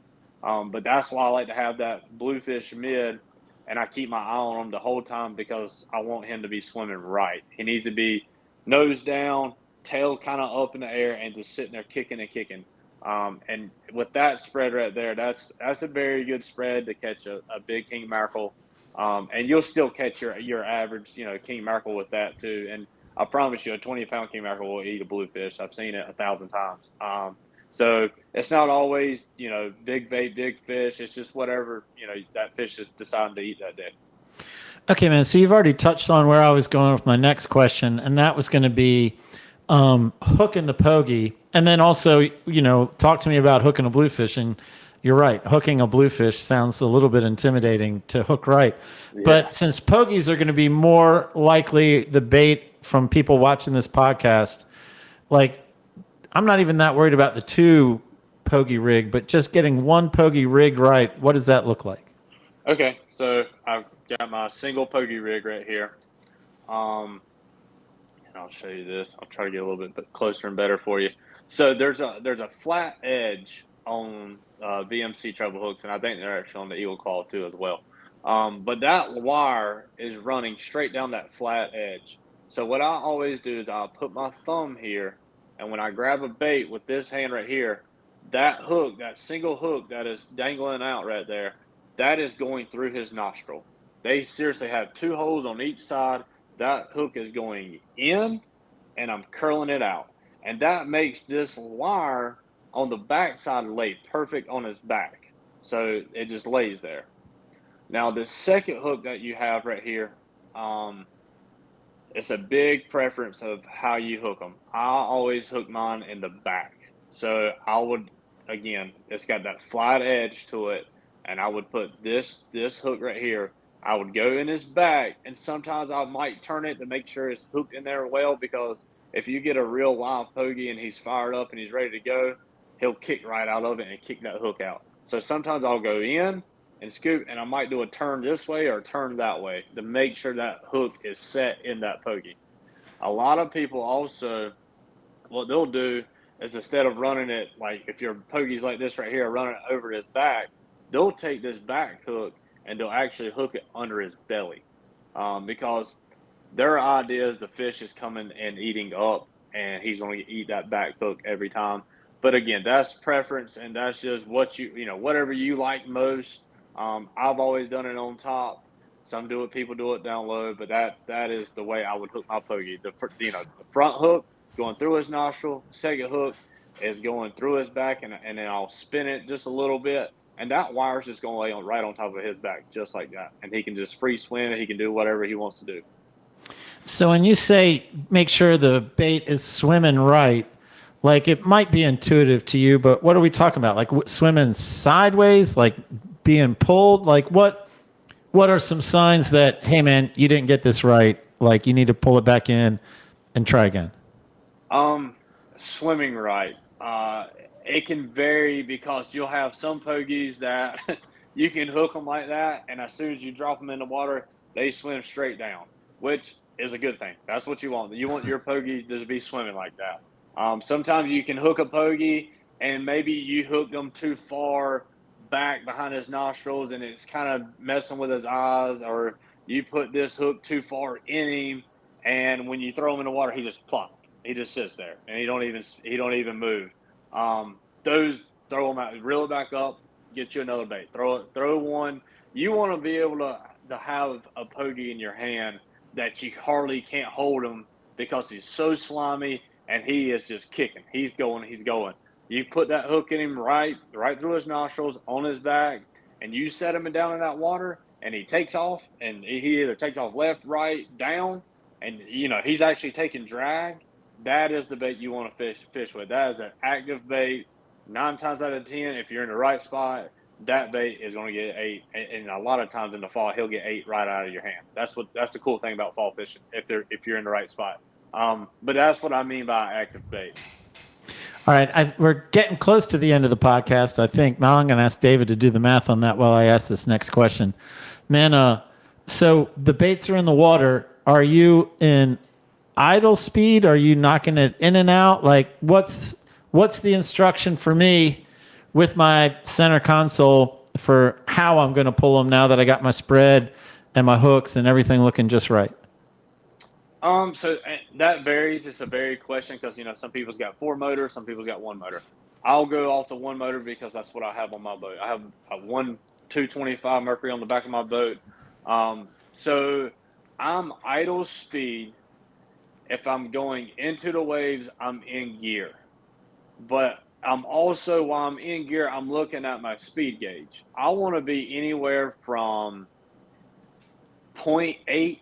But that's why I like to have that bluefish mid, and I keep my eye on him the whole time because I want him to be swimming right. He needs to be nose down, tail kind of up in the air, and just sitting there kicking and kicking. And with that spread right there, that's a very good spread to catch a big king mackerel. And you'll still catch your average, king mackerel with that too. And I promise you, a 20-pound king mackerel will eat a bluefish. I've seen it 1,000 times. So it's not always, big bait, big fish. It's just whatever, that fish is deciding to eat that day. Okay, man. So you've already touched on where I was going with my next question, and that was going to be hooking the pogie. And then also, talk to me about hooking a bluefish. And you're right. Hooking a bluefish sounds a little bit intimidating to hook right. Yeah. But since pogies are going to be more likely the bait from people watching this podcast, like, I'm not even that worried about the 2 pogie rig, but just getting 1 pogie rigged right. What does that look like? Okay, so I've got my single pogie rig right here. And I'll show you this. I'll try to get a little bit closer and better for you. So there's a flat edge on VMC treble hooks, and I think they're actually on the Eagle Claw too as well. But that wire is running straight down that flat edge. So what I always do is I'll put my thumb here, and when I grab a bait with this hand right here, that hook, that single hook that is dangling out right there, that is going through his nostril. They seriously have 2 holes on each side. That hook is going in, and I'm curling it out. And that makes this wire on the back side lay perfect on his back. So it just lays there. Now, the second hook that you have right here, it's a big preference of how you hook them. I always hook mine in the back. So I would, again, it's got that flat edge to it, and I would put this hook right here. I would go in his back, and sometimes I might turn it to make sure it's hooked in there well, because if you get a real live pogie and he's fired up and he's ready to go, he'll kick right out of it and kick that hook out. So sometimes I'll go in and scoop, and I might do a turn this way or a turn that way to make sure that hook is set in that pogie. A lot of people also, what they'll do is, instead of running it, like if your pogie's like this right here, running it over his back, they'll take this back hook and they'll actually hook it under his belly, because their idea is the fish is coming and eating up, and he's going to eat that back hook every time. But again, that's preference, and that's just what whatever you like most. I've always done it on top. Some do it, people do it down low, but that is the way I would hook my pogie. The front hook going through his nostril, second hook is going through his back, and then I'll spin it just a little bit, and that wire's just going to lay on right on top of his back, just like that, and he can just free swim, and he can do whatever he wants to do. So when you say make sure the bait is swimming right, like it might be intuitive to you, but what are we talking about? Like swimming sideways, like being pulled? Like what are some signs that, hey man, you didn't get this right, like you need to pull it back in and try again? Swimming right. It can vary, because you'll have some pogies that you can hook them like that, and as soon as you drop them in the water, they swim straight down, which is a good thing. That's what you want. You want your pogie to be swimming like that. Sometimes you can hook a pogie, and maybe you hooked them too far back behind his nostrils, and it's kind of messing with his eyes, or you put this hook too far in him, and when you throw him in the water, he just plop. He just sits there, and he don't even move. Those, throw them out, reel it back up, get you another bait. Throw one. You want to be able to have a pogie in your hand that you hardly can't hold him, because he's so slimy and he is just kicking. He's going. You put that hook in him right through his nostrils, on his back, and you set him down in that water, and he takes off, and he either takes off left, right, down, and he's actually taking drag. That is the bait you want to fish with. That is an active bait. 9 times out of 10, if you're in the right spot, that bait is going to get 8. And a lot of times in the fall, he'll get 8 right out of your hand. That's the cool thing about fall fishing, if you're in the right spot. But that's what I mean by active bait. All right, we're getting close to the end of the podcast, I think. Now I'm going to ask David to do the math on that while I ask this next question. Man, so the baits are in the water. Are you in idle speed? Are you knocking it in and out? Like, what's the instruction for me with my center console for how I'm going to pull them now that I got my spread and my hooks and everything looking just right? So that varies. It's a varied question, because some people's got 4 motors, some people's got 1 motor. I'll go off the 1 motor because that's what I have on my boat. I have a 225 Mercury on the back of my boat. So I'm idle speed. If I'm going into the waves, I'm in gear. But I'm also, while I'm in gear, I'm looking at my speed gauge. I want to be anywhere from 0.8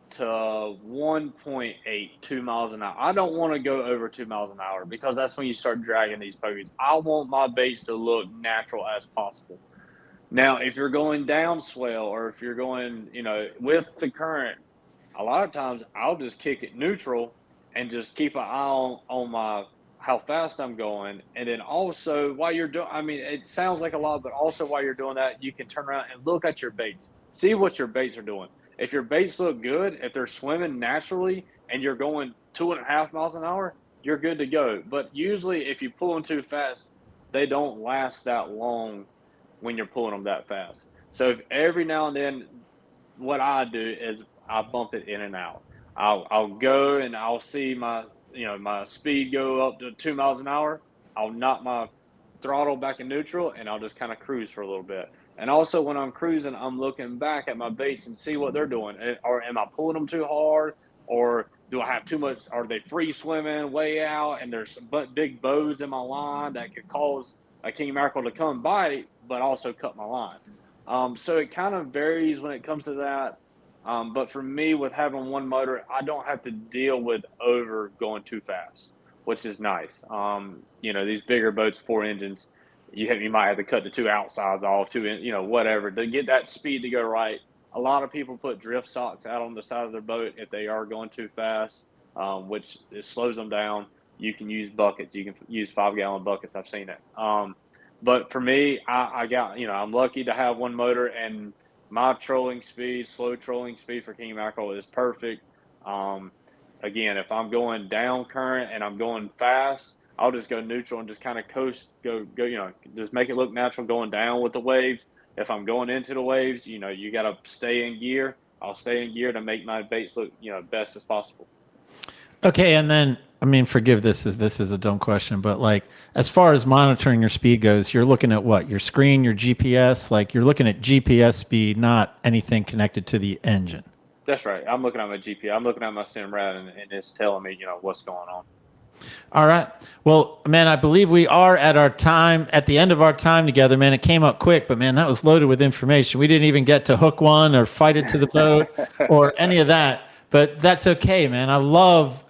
to 1.8, 2 miles an hour. I don't want to go over 2 miles an hour, because that's when you start dragging these pogies. I want my baits to look natural as possible. Now, if you're going down swell, or if you're going, with the current, a lot of times I'll just kick it neutral and just keep an eye on how fast I'm going. And then also, while you're doing, it sounds like a lot, but also while you're doing that, you can turn around and look at your baits. See what your baits are doing. If your baits look good, if they're swimming naturally and you're going 2.5 miles an hour, you're good to go. But usually if you pull them too fast, they don't last that long when you're pulling them that fast. So every now and then, what I do is I bump it in and out. I'll go and I'll see my speed go up to 2 miles an hour. I'll knock my throttle back in neutral, and I'll just kind of cruise for a little bit. And also, when I'm cruising, I'm looking back at my baits and see what they're doing. Or am I pulling them too hard? Or do I have too much? Are they free swimming way out? And there's some big bows in my line that could cause a king mackerel to come bite, but also cut my line. So it kind of varies when it comes to that. But for me, with having one motor, I don't have to deal with over going too fast, which is nice. These bigger boats, 4 engines, you might have to cut the two outsides off, whatever to get that speed to go right. A lot of people put drift socks out on the side of their boat if they are going too fast, which it slows them down. You can use buckets. You can use 5-gallon buckets. I've seen it. But for me, I got, I'm lucky to have one motor, and my slow trolling speed for king mackerel is perfect. Again, if I'm going down current and I'm going fast, I'll just go neutral and just kind of coast, just make it look natural going down with the waves. If I'm going into the waves, you got to stay in gear. I'll stay in gear to make my baits look, best as possible. Okay, and then forgive this is a dumb question, but like as far as monitoring your speed goes, you're looking at what? Your screen, your GPS, like you're looking at GPS speed, not anything connected to the engine. That's right. I'm looking at my GPS. I'm looking at my Simrad, and it's telling me, what's going on. All right. Well, man, I believe we are at the end of our time together, man. It came up quick, but man, that was loaded with information. We didn't even get to hook one or fight it to the boat or any of that, but that's okay, man. I love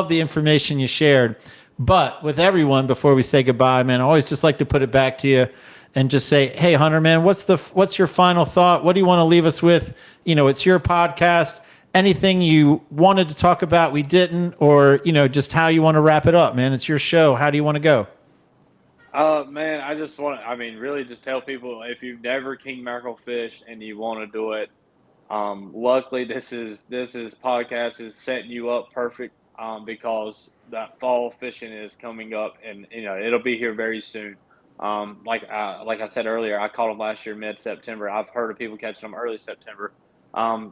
the information you shared, but with everyone, before we say goodbye, man, I always just like to put it back to you and just say, hey, Hunter, man, what's your final thought? What do you want to leave us with? It's your podcast. Anything you wanted to talk about we didn't, or just how you want to wrap it up, man. It's your show. How do you want to go? Man, I just want to, really just tell people, if you've never king mackerel fished and you want to do it, luckily this podcast is setting you up perfect, because that fall fishing is coming up, and it'll be here very soon. Like I said earlier, I caught them last year mid-September. I've heard of people catching them early September.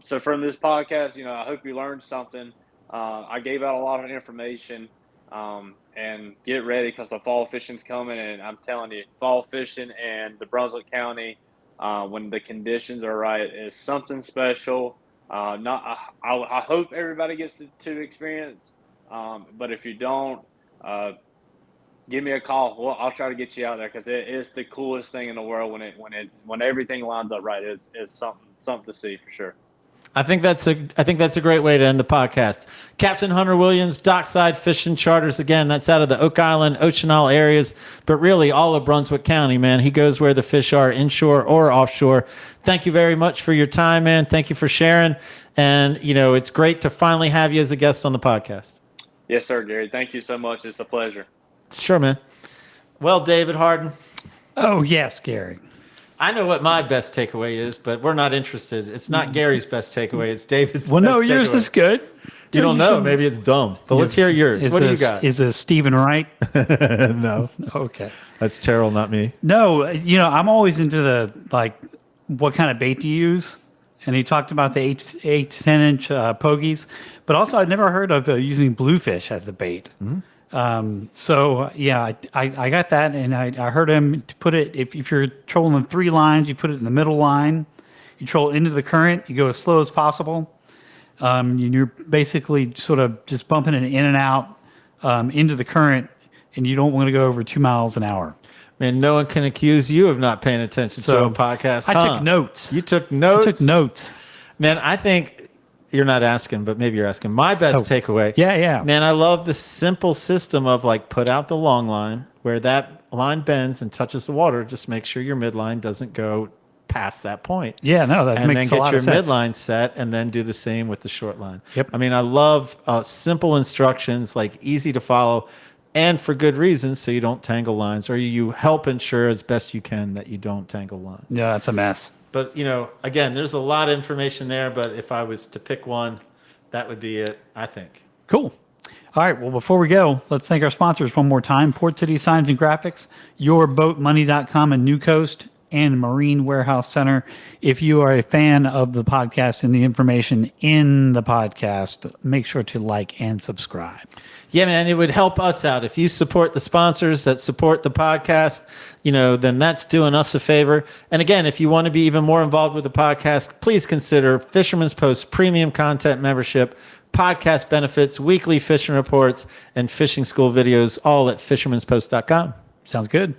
So from this podcast, I hope you learned something. I gave out a lot of information, and get ready, because the fall fishing's coming, and I'm telling you, fall fishing and the Brunswick County, when the conditions are right, is something special. I hope everybody gets to experience, but if you don't, give me a call. Well, I'll try to get you out there, because it is the coolest thing in the world when everything lines up right. Is something to see for sure. I think that's a great way to end the podcast. Captain Hunter Williams, Dockside Fishing Charters. Again, that's out of the Oak Island, Ocean Isle areas, but really all of Brunswick County, man. He goes where the fish are, inshore or offshore. Thank you very much for your time, man. Thank you for sharing. And, it's great to finally have you as a guest on the podcast. Yes, sir, Gary. Thank you so much. It's a pleasure. Sure, man. Well, David Harden. Oh, yes, Gary. I know what my best takeaway is, but we're not interested. It's not Gary's best takeaway. It's David's well, best no, yours takeaway. Is good. You don't know. Maybe it's dumb. But let's hear yours. What do you got? Is it Stephen Wright? No. Okay. That's Terrell, not me. No, I'm always into what kind of bait to use. And he talked about the 8 to 10-inch pogies. But also, I'd never heard of using bluefish as a bait. Mm-hmm. So yeah, I got that, and I heard him to put it, if you're trolling 3 lines, you put it in the middle line, you troll into the current, you go as slow as possible. You're basically sort of just bumping it in and out, into the current, and you don't want to go over 2 miles an hour. Man, no one can accuse you of not paying attention to a podcast. I took notes. You took notes? I took notes. Man, I think you're not asking, but maybe you're asking. My best takeaway. Yeah. Man, I love the simple system of put out the long line where that line bends and touches the water. Just make sure your midline doesn't go past that point. Yeah, no, that makes a lot of sense. And then get your midline set, and then do the same with the short line. Yep. I love simple instructions, easy to follow, and for good reasons, so you don't tangle lines, or you help ensure as best you can that you don't tangle lines. Yeah, that's a mess. But, again, there's a lot of information there, but if I was to pick one, that would be it, I think. Cool. All right. Well, before we go, let's thank our sponsors one more time. Port City Signs and Graphics, YourBoatMoney.com in New Coast, and Marine Warehouse Center. If you are a fan of the podcast and the information in the podcast, make sure to like and subscribe. Yeah, man, it would help us out. If you support the sponsors that support the podcast, then that's doing us a favor. And again, if you want to be even more involved with the podcast, please consider Fisherman's Post premium content membership, podcast benefits, weekly fishing reports, and fishing school videos, all at fishermanspost.com. Sounds good.